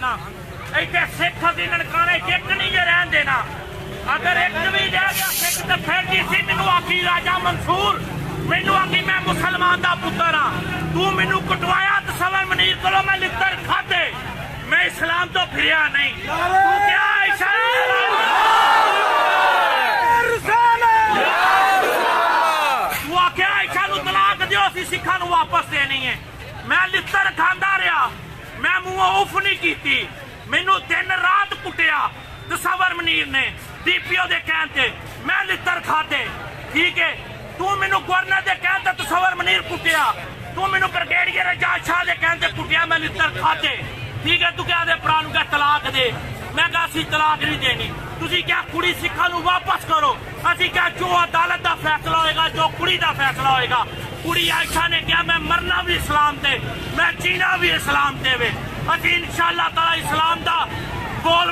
देना। इतने सिख असीं ननकाने एक नहीं जे रहन देना। अगर एक भी रह गया सिख तो फिर जी सी मैनू आखी राजा मंसूर, मैनू आखी मैं मुसलमान दा पुत्र हाँ, तू मैनू कुटवाया तसव्वुर मनीर कोलों मैं लित्तर खाते, मैं इस्लाम तो फिरिया नहीं। तू क्या तू आख्या आयशा नू तलाक दिओ, असीं सिखां नू वापस देनी है। मैं लित्तर खांदा रहा, मैं मूंहों उफ नहीं कीती, मैनू दिन रात कुटिया तसव्वुर मनीर ने DPO दे कहण ते, मैं लित्तर खाते। ठीक है, तू मैनू गवर्नर दे कहण ते तसव्वुर मनीर कुटिया, तू मैनू ब्रिगेडियर एजाज शाह दे कहण ते कुटिया, मैं लित्तर खाते। ठीक है, तू क्या दे भरा नू क्या तलाक दे, मैं कहा असीं तलाक नहीं देनी। तुसीं क्या कुड़ी सिखां नू वापस करो, असीं क्या जो अदालत दा फैसला होएगा, जो कुड़ी दा फैसला होएगा। कुड़ी आयशा ने कहा मैं मरना भी इस्लाम ते, मैं जीना भी इस्लाम ते वे। असीं इंशाअल्लाह ताला